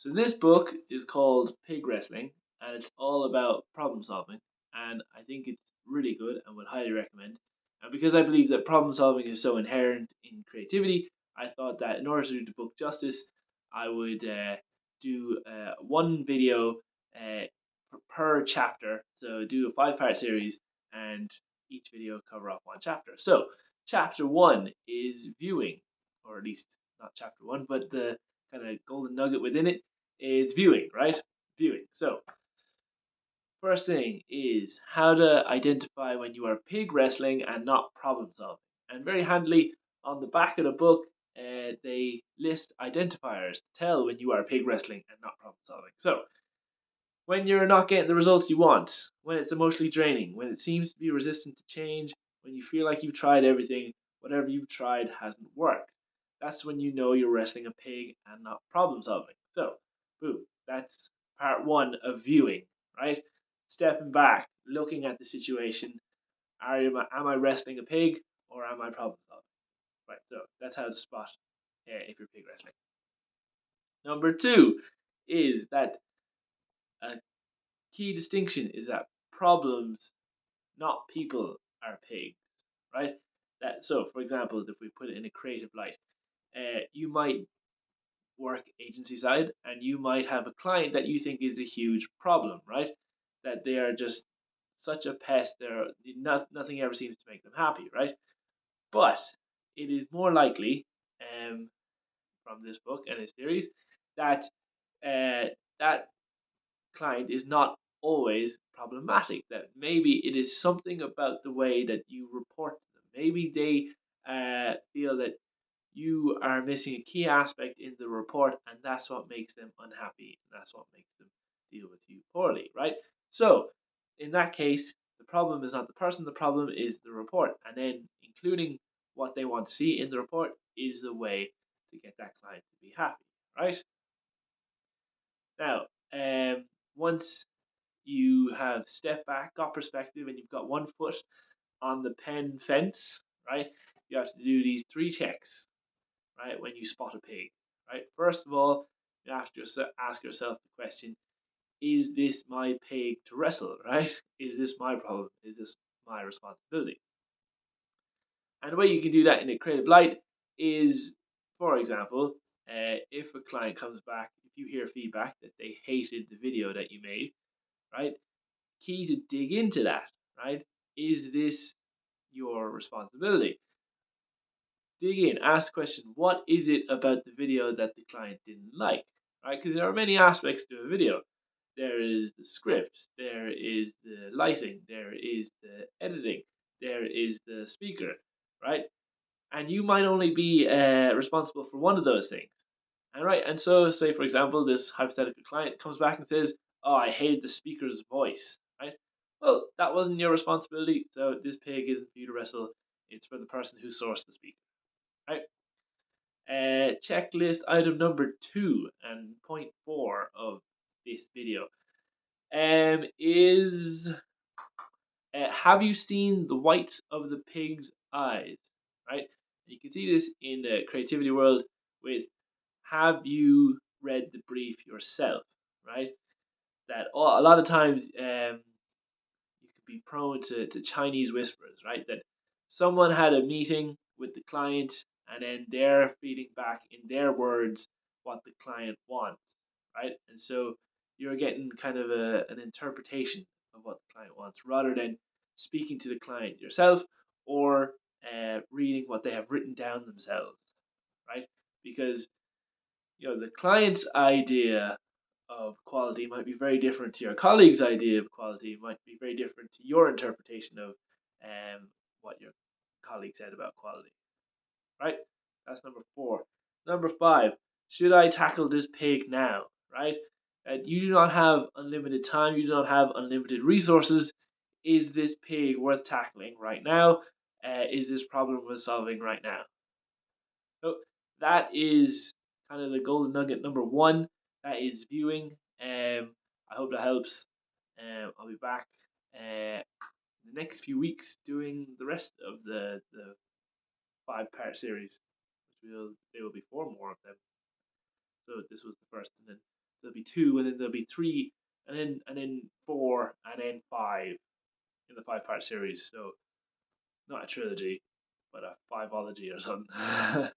So this book is called Pig Wrestling, and it's all about problem solving. And I think it's really good and would highly recommend. And because I believe that problem solving is so inherent in creativity, I thought that in order to do the book justice, I would do one video uh, per chapter. So do a five-part series, and each video cover off one chapter. So chapter one is viewing, or at least not chapter one, but the kind of golden nugget within it is viewing, right? Viewing. So, first thing is how to identify when you are pig wrestling and not problem solving. And very handily, on the back of the book, they list identifiers to tell when you are pig wrestling and not problem solving. So, when you're not getting the results you want, when it's emotionally draining, when it seems to be resistant to change, when you feel like you've tried everything, whatever you've tried hasn't worked. That's when you know you're wrestling a pig and not problem solving. So, boom, that's part one of viewing, right? Stepping back, looking at the situation. Am I wrestling a pig or am I problem solving? Right, so that's how to spot if you're pig wrestling. Number two is that a key distinction is that problems, not people, are pigs, right? That so, for example, if we put it in a creative light, you might work agency side, and you might have a client that you think is a huge problem, right? That they are just such a pest. Nothing ever seems to make them happy, right? But it is more likely, from this book and its theories, that that client is not always problematic. That maybe it is something about the way that you report to them. Maybe they feel that you are missing a key aspect in the report, and that's what makes them unhappy, and that's what makes them deal with you poorly, right? So, in that case, the problem is not the person, the problem is the report, and then including what they want to see in the report is the way to get that client to be happy, right? Now, once you have stepped back, got perspective, and you've got one foot on the pen fence, right? You have to do these three checks, right? When you spot a pig, right? First of all, you have to ask yourself the question: is this my pig to wrestle, right? Is this my problem? Is this my responsibility? And the way you can do that in a creative light is, for example, if a client comes back, if you hear feedback that they hated the video that you made, right? Key to dig into that, right? Is this your responsibility? Dig in, ask the question, what is it about the video that the client didn't like, right? Because there are many aspects to a video. There is the script, there is the lighting, there is the editing, there is the speaker, right? And you might only be responsible for one of those things. And right, and so say for example, this hypothetical client comes back and says, "Oh, I hated the speaker's voice." Right? Well, that wasn't your responsibility. So this pig isn't for you to wrestle. It's for the person who sourced the speaker. Right? Checklist item number two and point four of this video is have you seen the whites of the pig's eyes? Right? You can see this in the creativity world with have you read the brief yourself? Right? That a lot of times you could be prone to Chinese whispers, right? That someone had a meeting with the client and then they're feeding back in their words what the client wants, right? And so you're getting kind of an interpretation of what the client wants rather than speaking to the client yourself or reading what they have written down themselves, right? Because the client's idea of quality might be very different to your colleague's idea of quality, might be very different to your interpretation of what your colleague said about quality, right? That's number four. Number five, should I tackle this pig now, right? You do not have unlimited time, you do not have unlimited resources. Is this pig worth tackling right now? Is this problem worth solving right now? So that is kind of the golden nugget number one. That is viewing. I hope that helps. I'll be back in the next few weeks doing the rest of the five-part series, which there will be four more of them. So this was the first, and then there'll be two, and then there'll be three, and then four, and then five in the five-part series. So not a trilogy, but a fiveology or something.